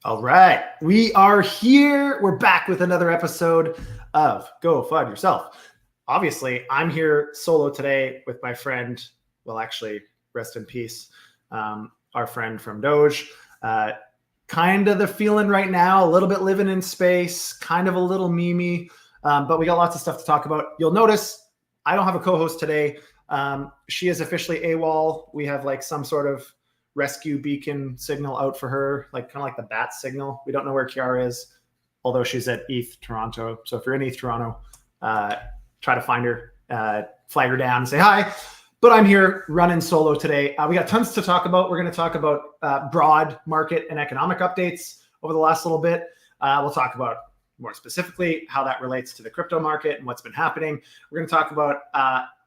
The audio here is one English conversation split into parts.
All right, we are here. We're back with another episode of Go FUD Yourself. Obviously, I'm here solo today with my friend, well, actually, rest in peace, our friend from Doge. Kind of the feeling right now, a little bit living in space, kind of a little memey, but we got lots of stuff to talk about. You'll notice I don't have a co-host today. She is officially AWOL. We have like some sort of rescue beacon signal out for her, like kind of like the bat signal. We don't know where Kiara is, although she's at ETH Toronto. So if you're in ETH Toronto, try to find her, flag her down and say hi. But I'm here running solo today. We got tons to talk about. We're going to talk about broad market and economic updates over the last little bit. We'll talk about more specifically how that relates to the crypto market and what's been happening. We're going to talk about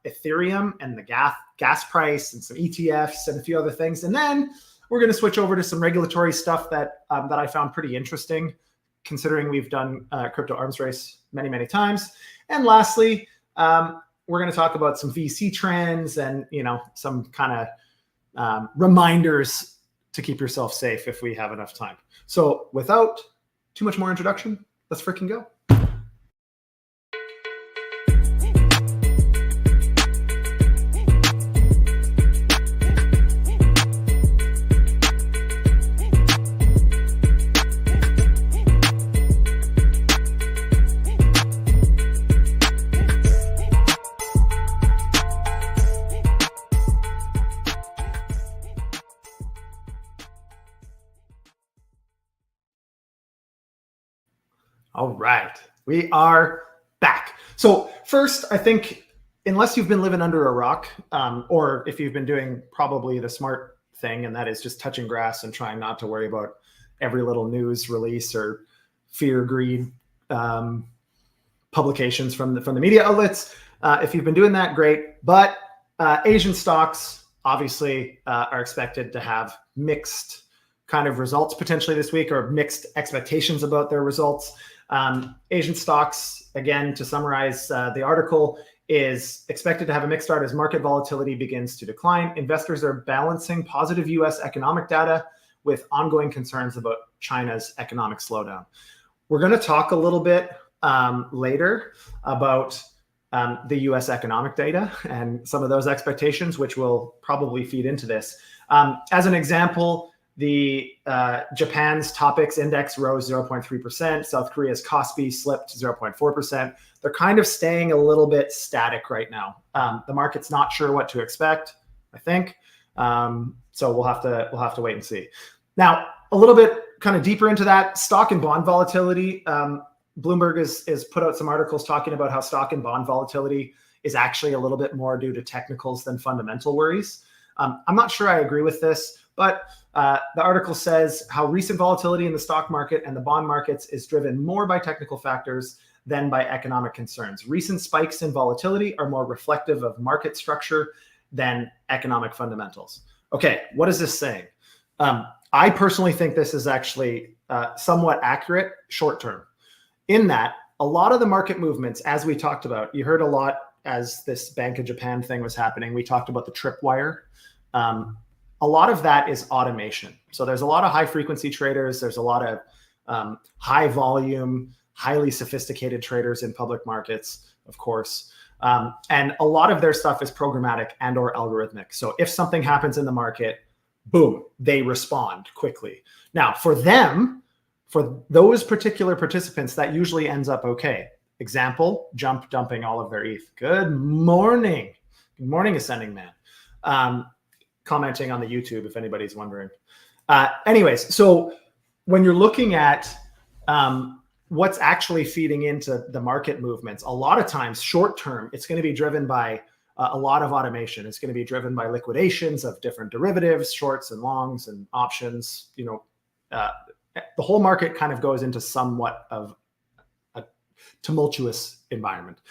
Ethereum and the gas price and some ETFs and a few other things. And then we're going to switch over to some regulatory stuff that I found pretty interesting, considering we've done crypto arms race many, many times. And lastly, we're going to talk about some VC trends and, you know, some kind of reminders to keep yourself safe if we have enough time. So without too much more introduction, let's freaking go. All right, we are back. So first, I think, unless you've been living under a rock, or if you've been doing probably the smart thing, and that is just touching grass and trying not to worry about every little news release or fear, greed publications from the media outlets. If you've been doing that, great. But Asian stocks obviously are expected to have mixed kind of results potentially this week, or mixed expectations about their results. Asian stocks, again, to summarize the article, is expected to have a mixed start as market volatility begins to decline. Investors are balancing positive U.S. economic data with ongoing concerns about China's economic slowdown. We're going to talk a little bit later about the U.S. economic data and some of those expectations, which will probably feed into this. As an example, the Japan's Topics Index rose 0.3%. South Korea's Kospi slipped 0.4%. They're kind of staying a little bit static right now. The market's not sure what to expect, I think. So we'll have to wait and see. Now, a little bit kind of deeper into that, stock and bond volatility. Bloomberg is put out some articles talking about how stock and bond volatility is actually a little bit more due to technicals than fundamental worries. I'm not sure I agree with this, but the article says how recent volatility in the stock market and the bond markets is driven more by technical factors than by economic concerns. Recent spikes in volatility are more reflective of market structure than economic fundamentals. Okay, what is this saying? I personally think this is actually somewhat accurate short term, in that a lot of the market movements, as we talked about, you heard a lot as this Bank of Japan thing was happening. We talked about the tripwire. A lot of that is automation. So there's a lot of high frequency traders. There's a lot of high volume, highly sophisticated traders in public markets, of course. And a lot of their stuff is programmatic and or algorithmic. So if something happens in the market, boom, they respond quickly. Now, for them, for those particular participants, that usually ends up okay. Example, Jump dumping all of their ETH. Good morning. Good morning, Ascending Man. Commenting on the YouTube, if anybody's wondering. Anyways, so when you're looking at what's actually feeding into the market movements, a lot of times short term, it's going to be driven by a lot of automation. It's going to be driven by liquidations of different derivatives, shorts and longs and options. You know, the whole market kind of goes into somewhat of a tumultuous environment.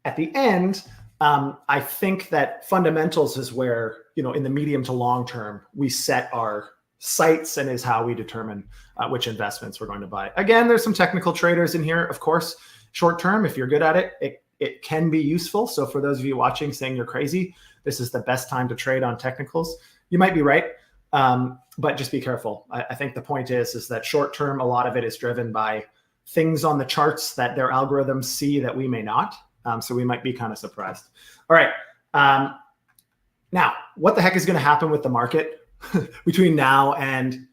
At the end, I think that fundamentals is where, you know, in the medium to long term, we set our sights and is how we determine which investments we're going to buy. Again, there's some technical traders in here, of course. Short term, if you're good at it, it can be useful. So for those of you watching saying you're crazy, this is the best time to trade on technicals. You might be right. But just be careful. I think the point is that short term, a lot of it is driven by things on the charts that their algorithms see that we may not. So we might be kind of surprised. All right. Now, what the heck is going to happen with the market between now and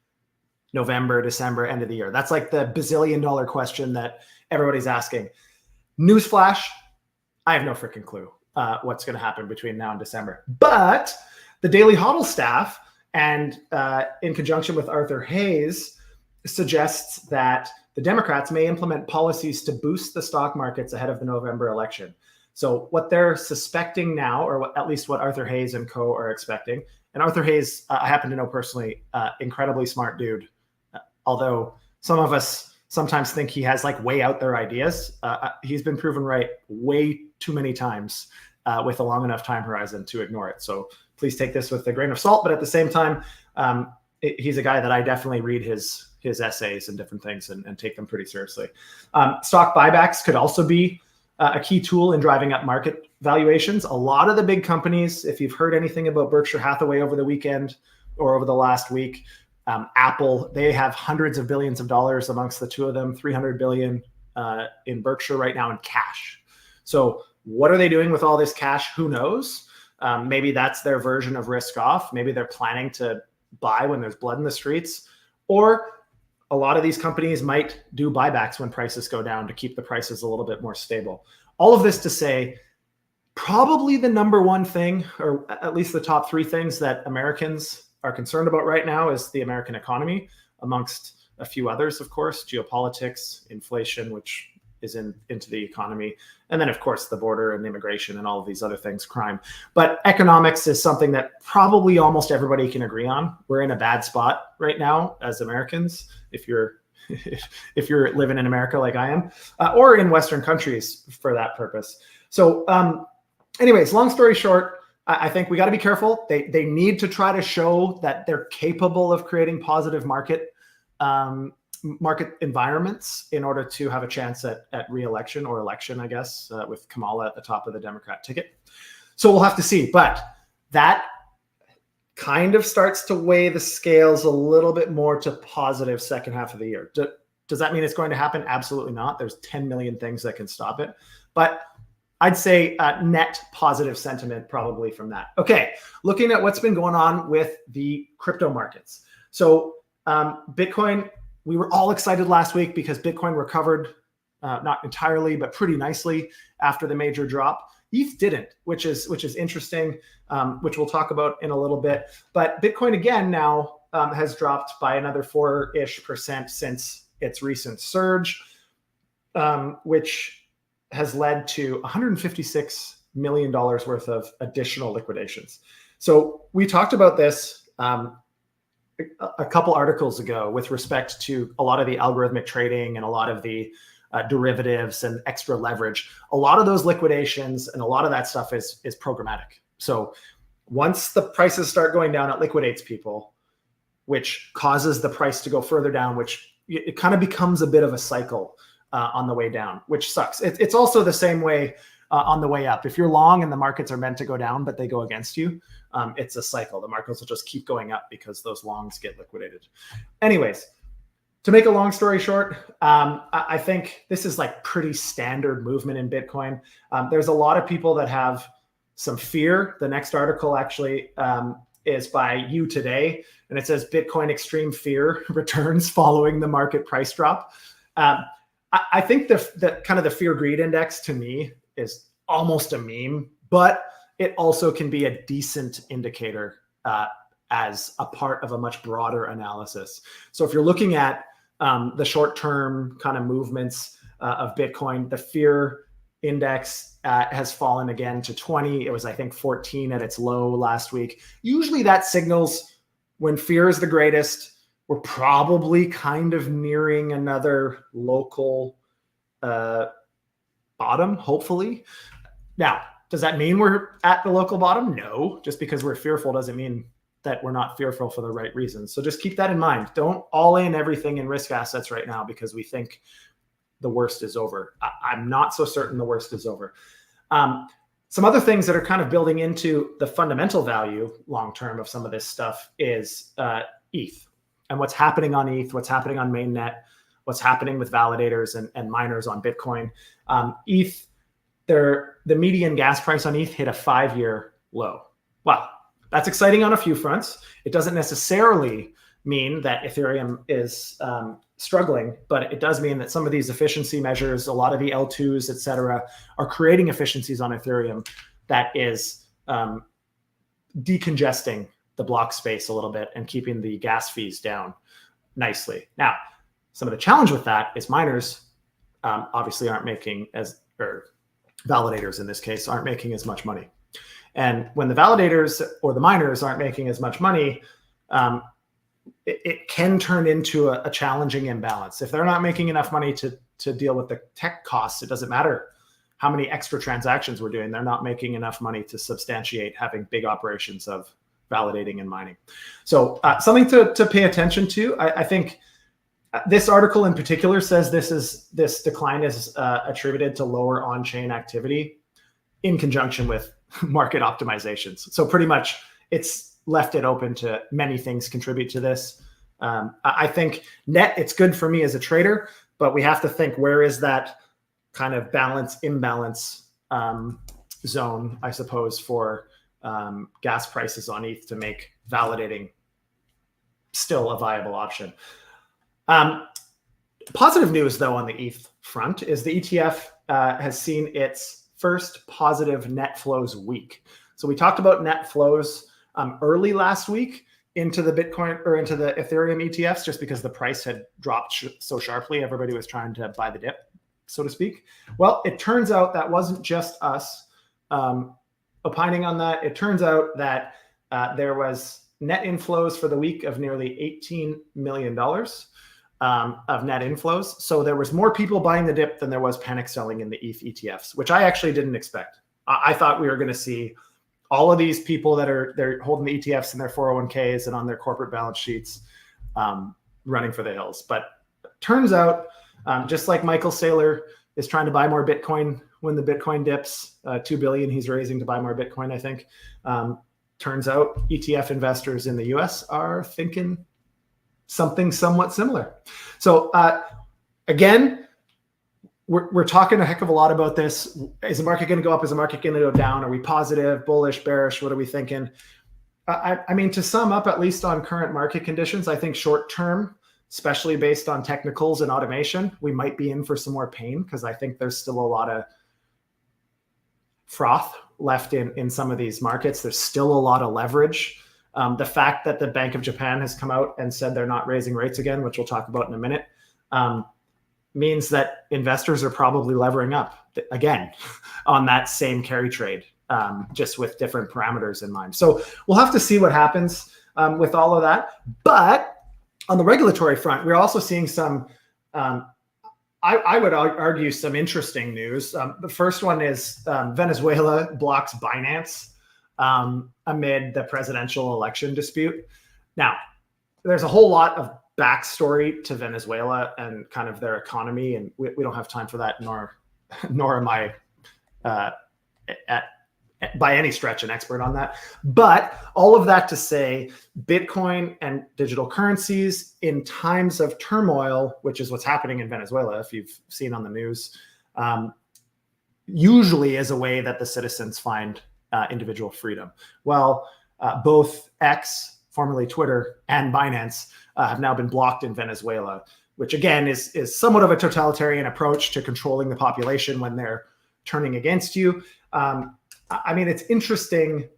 November, December, end of the year? That's like the bazillion-dollar question that everybody's asking. Newsflash, I have no freaking clue what's going to happen between now and December. But the Daily Hodl staff, and in conjunction with Arthur Hayes, suggests that the Democrats may implement policies to boost the stock markets ahead of the November election. So what they're suspecting now, or at least what Arthur Hayes and co are expecting, and Arthur Hayes, I happen to know personally, incredibly smart dude, although some of us sometimes think he has like way out there ideas. He's been proven right way too many times with a long enough time horizon to ignore it. So please take this with a grain of salt, but at the same time, he's a guy that I definitely read his essays and different things and take them pretty seriously. Stock buybacks could also be a key tool in driving up market valuations. A lot of the big companies, if you've heard anything about Berkshire Hathaway over the weekend or over the last week, Apple, they have hundreds of billions of dollars amongst the two of them, 300 billion in Berkshire right now in cash. So what are they doing with all this cash? Who knows? Maybe that's their version of risk off. Maybe they're planning to buy when there's blood in the streets, or a lot of these companies might do buybacks when prices go down to keep the prices a little bit more stable. All of this to say, probably the number one thing, or at least the top three things that Americans are concerned about right now is the American economy, amongst a few others, of course, geopolitics, inflation, which is into the economy, and then, of course, the border and immigration and all of these other things, crime. But economics is something that probably almost everybody can agree on. We're in a bad spot right now as Americans, if you're living in America like I am, or in Western countries for that purpose. So anyways, long story short, I think we got to be careful. They need to try to show that they're capable of creating positive market environments in order to have a chance at re-election or election, I guess, with Kamala at the top of the Democrat ticket. So we'll have to see. But that kind of starts to weigh the scales a little bit more to positive second half of the year. Does that mean it's going to happen? Absolutely not. There's 10 million things that can stop it. But I'd say net positive sentiment probably from that. Okay, looking at what's been going on with the crypto markets. So Bitcoin, we were all excited last week because Bitcoin recovered, not entirely, but pretty nicely after the major drop. ETH didn't, which is interesting, which we'll talk about in a little bit. But Bitcoin again now has dropped by another 4-ish% since its recent surge, which has led to $156 million worth of additional liquidations. So we talked about this a couple articles ago with respect to a lot of the algorithmic trading and a lot of the derivatives and extra leverage. A lot of those liquidations and a lot of that stuff is programmatic. So once the prices start going down, it liquidates people, which causes the price to go further down, which it kind of becomes a bit of a cycle on the way down, which sucks. It's also the same way on the way up. If you're long and the markets are meant to go down, but they go against you, it's a cycle. The markets will just keep going up because those longs get liquidated. Anyways, to make a long story short, I think this is like pretty standard movement in Bitcoin. There's a lot of people that have some fear. The next article actually is by You Today, and it says Bitcoin extreme fear returns following the market price drop. I think the kind of the fear greed index to me is almost a meme, but it also can be a decent indicator as a part of a much broader analysis. So if you're looking at the short-term kind of movements of Bitcoin, the fear index has fallen again to 20. It was, I think, 14 at its low last week. Usually that signals when fear is the greatest, we're probably kind of nearing another local bottom, hopefully. Now, does that mean we're at the local bottom? No, just because we're fearful doesn't mean that we're not fearful for the right reasons. So just keep that in mind. Don't all in everything in risk assets right now because we think the worst is over. I'm not so certain the worst is over. Some other things that are kind of building into the fundamental value long-term of some of this stuff is ETH and what's happening on ETH, what's happening on mainnet, what's happening with validators and miners on Bitcoin. ETH, the median gas price on ETH hit a 5-year low. Wow, that's exciting on a few fronts. It doesn't necessarily mean that Ethereum is struggling, but it does mean that some of these efficiency measures, a lot of the L2s, et cetera, are creating efficiencies on Ethereum that is decongesting the block space a little bit and keeping the gas fees down nicely. Now, some of the challenge with that is miners obviously aren't making or validators in this case, aren't making as much money. And when the validators or the miners aren't making as much money, it can turn into a challenging imbalance. If they're not making enough money to deal with the tech costs, it doesn't matter how many extra transactions we're doing. They're not making enough money to substantiate having big operations of validating and mining. So something to pay attention to. I think this article in particular says this decline is attributed to lower on-chain activity in conjunction with market optimizations. So pretty much it's left it open to many things contribute to this. I think net, it's good for me as a trader, but we have to think, where is that kind of imbalance zone, I suppose, for gas prices on ETH to make validating still a viable option. Positive news, though, on the ETH front is the ETF has seen its first positive net flows week. So we talked about net flows early last week into the Bitcoin or into the Ethereum ETFs, just because the price had dropped so sharply. Everybody was trying to buy the dip, so to speak. Well, it turns out that wasn't just us opining on that. It turns out that there was net inflows for the week of nearly $18 million of net inflows. So there was more people buying the dip than there was panic selling in the ETH ETFs, which I actually didn't expect. I thought we were going to see all of these people that they're holding the ETFs in their 401ks and on their corporate balance sheets running for the hills. But turns out, just like Michael Saylor is trying to buy more Bitcoin when the Bitcoin dips, $2 billion he's raising to buy more Bitcoin, I think. Turns out ETF investors in the US are thinking something somewhat similar. So again, we're talking a heck of a lot about this. Is the market going to go up? Is the market going to go down? Are we positive, bullish, bearish? What are we thinking? I mean, to sum up, at least on current market conditions, I think short term, especially based on technicals and automation, we might be in for some more pain, because I think there's still a lot of froth left in some of these markets. There's still a lot of leverage. The fact that the Bank of Japan has come out and said they're not raising rates again, which we'll talk about in a minute, means that investors are probably levering up again on that same carry trade, just with different parameters in mind. So we'll have to see what happens with all of that. But on the regulatory front, we're also seeing some, I would argue, some interesting news. The first one is Venezuela blocks Binance amid the presidential election dispute. Now, there's a whole lot of backstory to Venezuela and kind of their economy, and we don't have time for that, nor am I by any stretch an expert on that. But all of that to say, Bitcoin and digital currencies in times of turmoil, which is what's happening in Venezuela, if you've seen on the news, usually is a way that the citizens find individual freedom. Well, both X, formerly Twitter, and Binance have now been blocked in Venezuela, which again is somewhat of a totalitarian approach to controlling the population when they're turning against you. I mean, it's interesting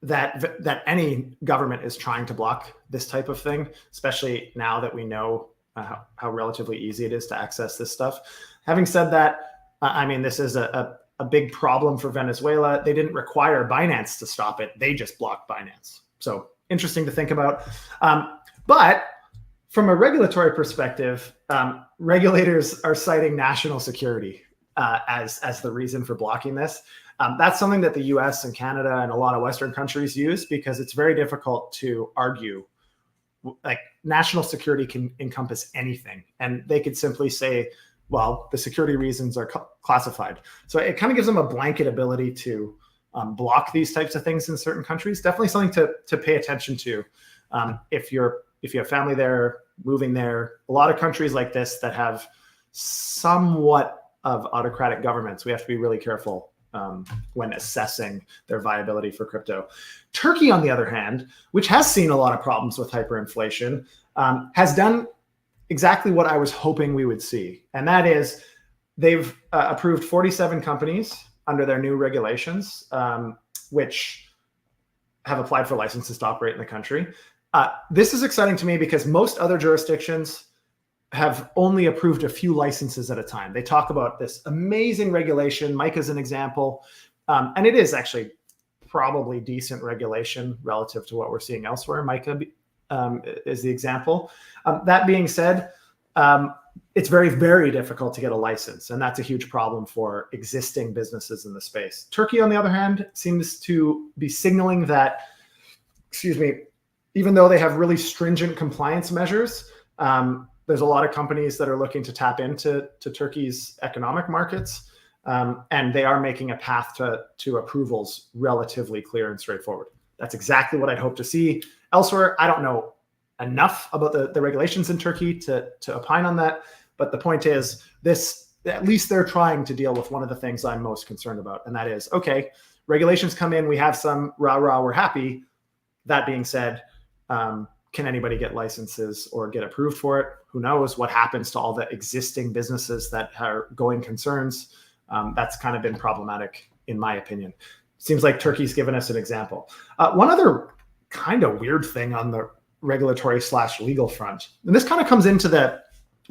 that any government is trying to block this type of thing, especially now that we know how relatively easy it is to access this stuff. Having said that, I mean, this is a big problem for Venezuela. They didn't require Binance to stop it. They just blocked Binance. So interesting to think about. But from a regulatory perspective, regulators are citing national security as the reason for blocking this. That's something that the US and Canada and a lot of Western countries use, because it's very difficult to argue. Like, national security can encompass anything. And they could simply say, well, the security reasons are classified. So it kind of gives them a blanket ability to block these types of things in certain countries. Definitely something to pay attention to if you have family there, moving there. A lot of countries like this that have somewhat of autocratic governments, we have to be really careful when assessing their viability for crypto. Turkey, on the other hand, which has seen a lot of problems with hyperinflation, has done exactly what I was hoping we would see. And that is they've approved 47 companies under their new regulations, which have applied for licenses to operate in the country. This is exciting to me because most other jurisdictions have only approved a few licenses at a time. They talk about this amazing regulation. MiCA is an example. And it is actually probably decent regulation relative to what we're seeing elsewhere. MiCA is the example. That being said, it's very, very difficult to get a license. And that's a huge problem for existing businesses in the space. Turkey, on the other hand, seems to be signaling that, even though they have really stringent compliance measures, there's a lot of companies that are looking to tap into Turkey's economic markets, and they are making a path to approvals relatively clear and straightforward. That's exactly what I'd hope to see elsewhere. I don't know enough about the regulations in Turkey to opine on that, but the point is this, at least they're trying to deal with one of the things I'm most concerned about, and that is, okay, regulations come in, we have some rah-rah, we're happy. That being said, can anybody get licenses or get approved for it? Who knows what happens to all the existing businesses that are going concerns? That's kind of been problematic, in my opinion. Seems like Turkey's given us an example. One other kind of weird thing on the regulatory/legal front, and this kind of comes into the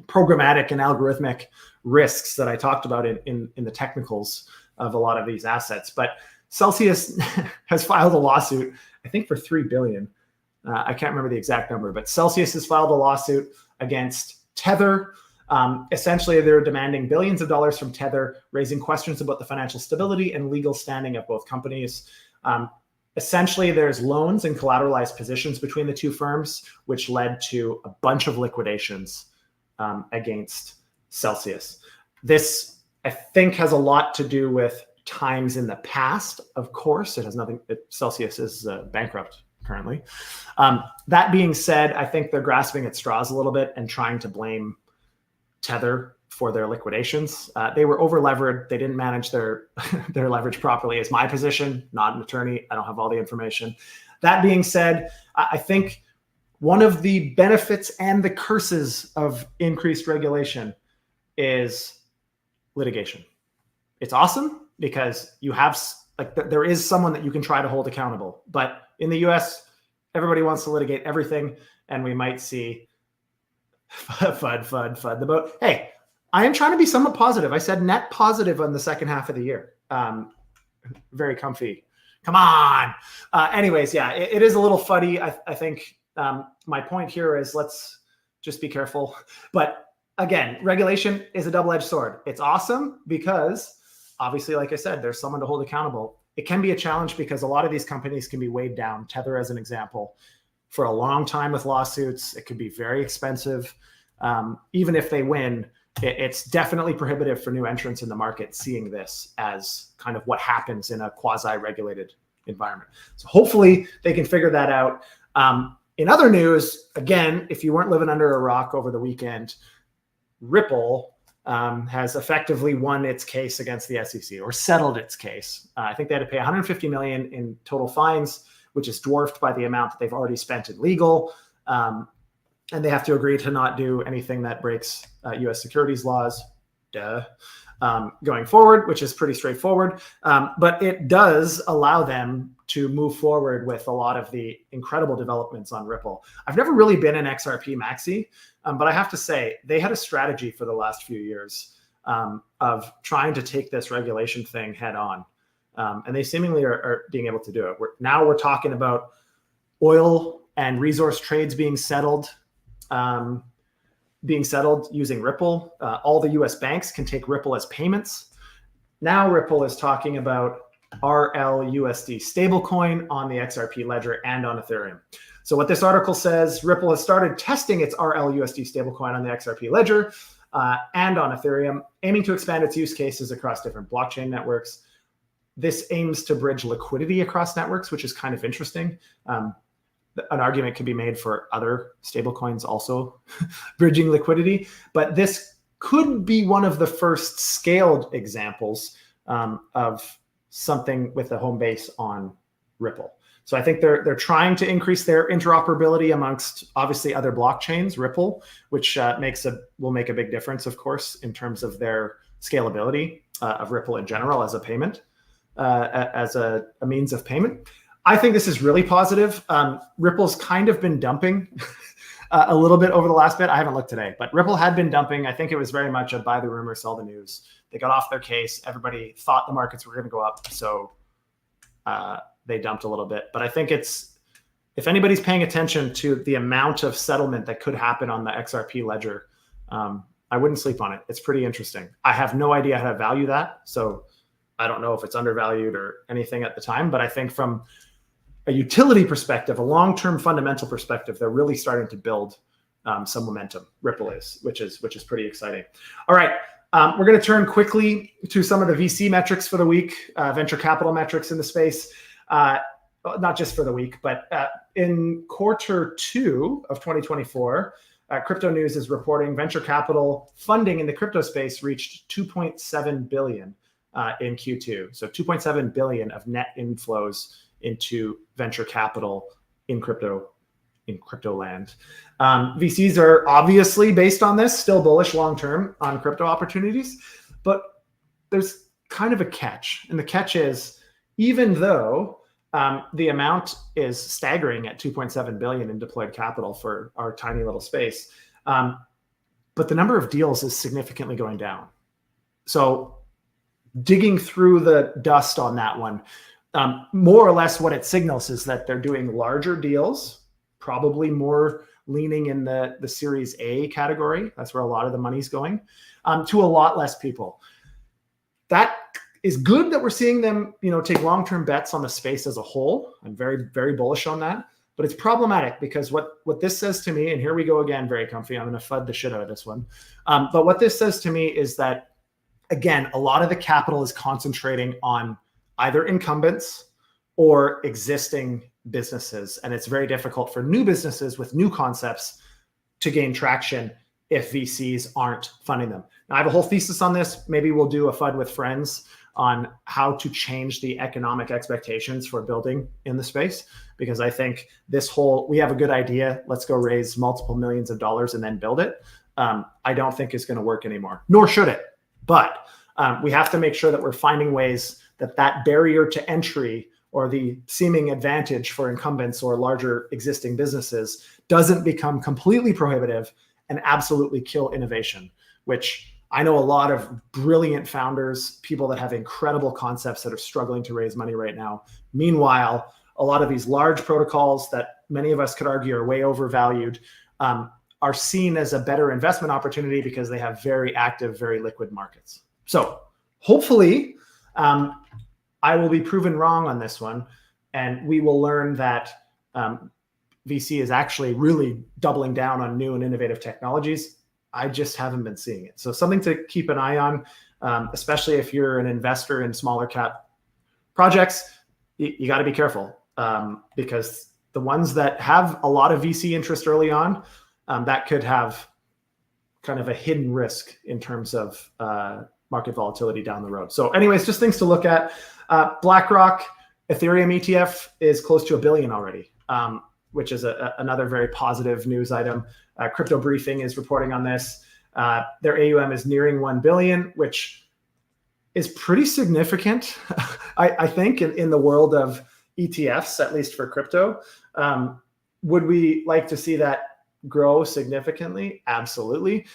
programmatic and algorithmic risks that I talked about in the technicals of a lot of these assets. But Celsius has filed a lawsuit, I think for $3 billion. I can't remember the exact number, but Celsius has filed a lawsuit against Tether. Essentially, they're demanding billions of dollars from Tether, raising questions about the financial stability and legal standing of both companies. Essentially, there's loans and collateralized positions between the two firms, which led to a bunch of liquidations against Celsius. This, I think, has a lot to do with times in the past. Of course, it has nothing. Celsius is bankrupt currently. That being said, I think they're grasping at straws a little bit and trying to blame Tether for their liquidations. They were over levered. They didn't manage their leverage properly. Is my position, not an attorney. I don't have all the information. That being said, I think one of the benefits and the curses of increased regulation is litigation. It's awesome because you have there is someone that you can try to hold accountable. But in the US, everybody wants to litigate everything, and we might see FUD the boat. Hey, I am trying to be somewhat positive. I said net positive on the second half of the year. Very comfy. Come on. Anyways, yeah, it is a little fuddy. I think my point here is let's just be careful. But again, regulation is a double-edged sword. It's awesome because obviously, like I said, there's someone to hold accountable. It can be a challenge because a lot of these companies can be weighed down. Tether, as an example, for a long time with lawsuits, it could be very expensive. Even if they win, it's definitely prohibitive for new entrants in the market seeing this as kind of what happens in a quasi-regulated environment. So hopefully they can figure that out. In other news, again, if you weren't living under a rock over the weekend, Ripple has effectively won its case against the SEC, or settled its case. I think they had to pay $150 million in total fines, which is dwarfed by the amount that they've already spent in legal. And they have to agree to not do anything that breaks US securities laws, going forward, which is pretty straightforward. But it does allow them to move forward with a lot of the incredible developments on Ripple. I've never really been an XRP maxi, but I have to say they had a strategy for the last few years of trying to take this regulation thing head on. And they seemingly are being able to do it. Now we're talking about oil and resource trades being settled using Ripple. All the US banks can take Ripple as payments. Now Ripple is talking about RLUSD stablecoin on the XRP ledger and on Ethereum. So what this article says, Ripple has started testing its RLUSD stablecoin on the XRP ledger. and on Ethereum, aiming to expand its use cases across different blockchain networks. This aims to bridge liquidity across networks, which is kind of interesting. An argument can be made for other stablecoins also bridging liquidity, but this could be one of the first scaled examples of something with a home base on Ripple. So I think they're trying to increase their interoperability amongst obviously other blockchains, Ripple, which will make a big difference, of course, in terms of their scalability of Ripple in general as a payment, as a means of payment. I think this is really positive. Ripple's kind of been dumping a little bit over the last bit. I haven't looked today, but Ripple had been dumping. I think it was very much a buy the rumor, sell the news. They got off their case. Everybody thought the markets were going to go up, so they dumped a little bit. But I think if anybody's paying attention to the amount of settlement that could happen on the XRP ledger, I wouldn't sleep on it. It's pretty interesting. I have no idea how to value that, so I don't know if it's undervalued or anything at the time. But I think from a utility perspective, a long-term fundamental perspective, they're really starting to build some momentum. Ripple is, which is pretty exciting. All right, we're going to turn quickly to some of the VC metrics for the week, venture capital metrics in the space. Not just for the week, but in Q2 of 2024, Crypto News is reporting venture capital funding in the crypto space reached 2.7 billion in Q2. So 2.7 billion of net inflows into venture capital in crypto land. VCs are obviously, based on this, still bullish long-term on crypto opportunities, but there's kind of a catch. And the catch is, even though the amount is staggering at 2.7 billion in deployed capital for our tiny little space, but the number of deals is significantly going down. So digging through the dust on that one, more or less what it signals is that they're doing larger deals, probably more leaning in the Series A category. That's where a lot of the money's going, to a lot less people. That is good that we're seeing them, take long-term bets on the space as a whole. I'm very, very bullish on that. But it's problematic because what this says to me, and here we go again, very comfy. I'm going to FUD the shit out of this one. But what this says to me is that, again, a lot of the capital is concentrating on either incumbents or existing businesses. And it's very difficult for new businesses with new concepts to gain traction if VCs aren't funding them. Now, I have a whole thesis on this. Maybe we'll do a FUD with friends on how to change the economic expectations for building in the space, because I think we have a good idea, let's go raise multiple millions of dollars and then build it, I don't think is going to work anymore, nor should it. But we have to make sure that we're finding ways that barrier to entry or the seeming advantage for incumbents or larger existing businesses doesn't become completely prohibitive and absolutely kill innovation, which I know a lot of brilliant founders, people that have incredible concepts that are struggling to raise money right now. Meanwhile, a lot of these large protocols that many of us could argue are way overvalued are seen as a better investment opportunity because they have very active, very liquid markets. So hopefully I will be proven wrong on this one, and we will learn that VC is actually really doubling down on new and innovative technologies. I just haven't been seeing it. So something to keep an eye on, especially if you're an investor in smaller cap projects. You got to be careful because the ones that have a lot of VC interest early on, that could have kind of a hidden risk in terms of market volatility down the road. So anyways, just things to look at. BlackRock Ethereum ETF is close to $1 billion already, which is another very positive news item. Crypto Briefing is reporting on this. Their AUM is nearing 1 billion, which is pretty significant, I think, in the world of ETFs, at least for crypto. Would we like to see that grow significantly? Absolutely.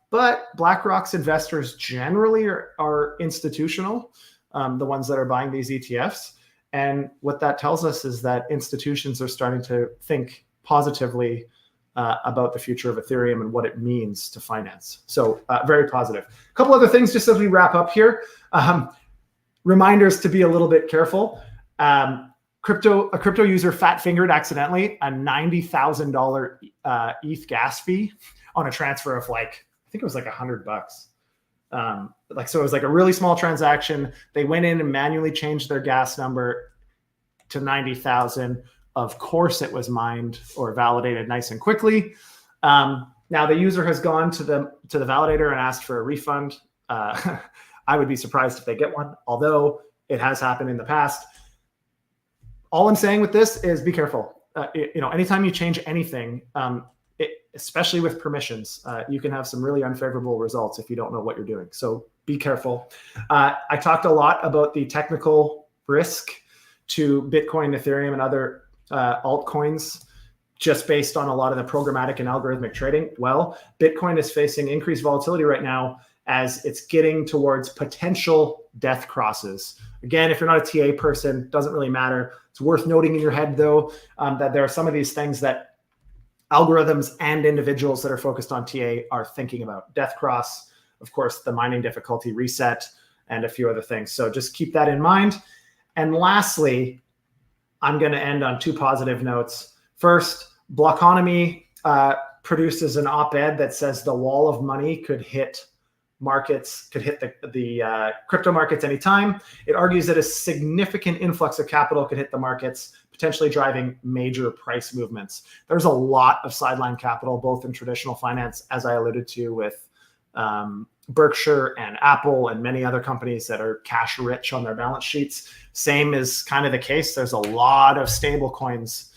But BlackRock's investors generally are institutional, the ones that are buying these ETFs. And what that tells us is that institutions are starting to think positively about the future of Ethereum and what it means to finance. So very positive. A couple other things just as we wrap up here. Reminders to be a little bit careful. A crypto user fat-fingered accidentally a $90,000 ETH gas fee on a transfer of like think it was like $100. So it was like a really small transaction. They went in and manually changed their gas number to 90,000. Of course, it was mined or validated nice and quickly. Now the user has gone to the validator and asked for a refund. I would be surprised if they get one, although it has happened in the past. All I'm saying with this is be careful. Anytime you change anything, especially with permissions, you can have some really unfavorable results if you don't know what you're doing. So be careful. I talked a lot about the technical risk to Bitcoin, Ethereum, and other altcoins just based on a lot of the programmatic and algorithmic trading. Well, Bitcoin is facing increased volatility right now as it's getting towards potential death crosses. Again, if you're not a TA person, doesn't really matter. It's worth noting in your head, though, that there are some of these things that algorithms and individuals that are focused on TA are thinking about. Death cross, of course, the mining difficulty reset, and a few other things. So just keep that in mind. And lastly, I'm going to end on two positive notes. First, Blockonomy produces an op-ed that says the wall of money could hit markets, could hit the crypto markets anytime. It argues that a significant influx of capital could hit the markets, potentially driving major price movements. There's a lot of sideline capital, both in traditional finance, as I alluded to with Berkshire and Apple and many other companies that are cash rich on their balance sheets. Same is kind of the case. There's a lot of stable coins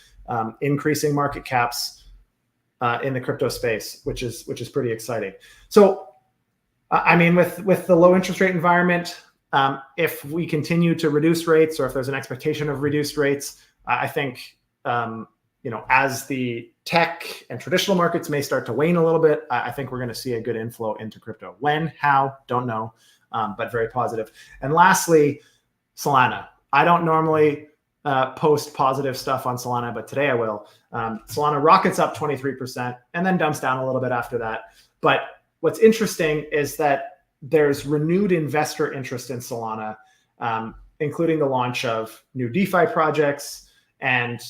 increasing market caps in the crypto space, which is pretty exciting. So, I mean, with the low interest rate environment, if we continue to reduce rates, or if there's an expectation of reduced rates, I think as the tech and traditional markets may start to wane a little bit, I think we're going to see a good inflow into crypto. When, how, don't know, but very positive. And lastly, Solana. I don't normally post positive stuff on Solana, but today I will. Solana rockets up 23% and then dumps down a little bit after that. But what's interesting is that there's renewed investor interest in Solana, including the launch of new DeFi projects and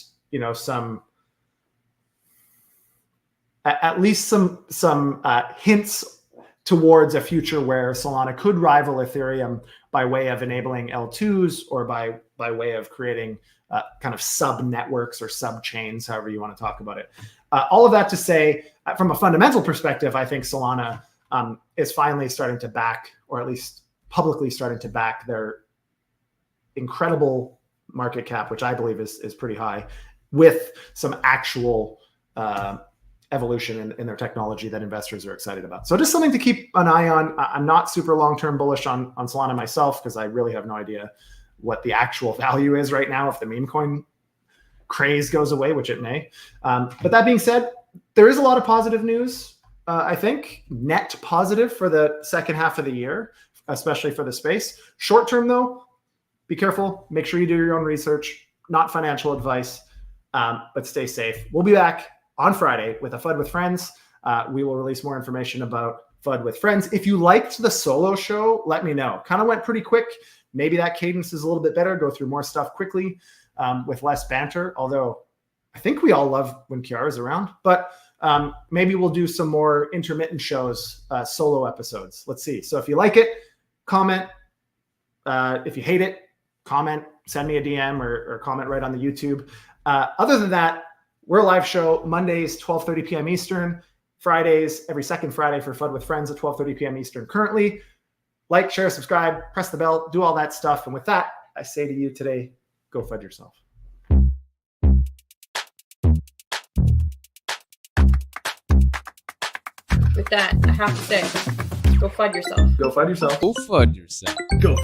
at least some hints towards a future where Solana could rival Ethereum by way of enabling L2s or by way of creating kind of sub networks or sub chains, however you want to talk about it. All of that to say, from a fundamental perspective, I think Solana is finally starting to back, or at least publicly starting to back, their incredible market cap, which I believe is pretty high, with some actual evolution in their technology that investors are excited about. So just something to keep an eye on. I'm not super long-term bullish on Solana myself, because I really have no idea what the actual value is right now if the meme coin craze goes away, which it may. But that being said, there is a lot of positive news, I think, net positive for the second half of the year, especially for the space. Short term, though, be careful. Make sure you do your own research. Not financial advice, but stay safe. We'll be back on Friday with a FUD with Friends. We will release more information about FUD with Friends. If you liked the solo show, let me know. Kind of went pretty quick. Maybe that cadence is a little bit better. Go through more stuff quickly with less banter. Although I think we all love when Kiara is around. But maybe we'll do some more intermittent shows, solo episodes. Let's see. So if you like it, comment. If you hate it, comment. Send me a DM or comment right on the YouTube. Other than that, we're a live show Mondays, 12:30 p.m. Eastern. Fridays, every second Friday for FUD with Friends at 12:30 p.m. Eastern currently. Like, share, subscribe, press the bell, do all that stuff. And with that, I say to you today, go FUD yourself. With that, I have to say, go FUD yourself. Go FUD yourself. Go FUD yourself. Go.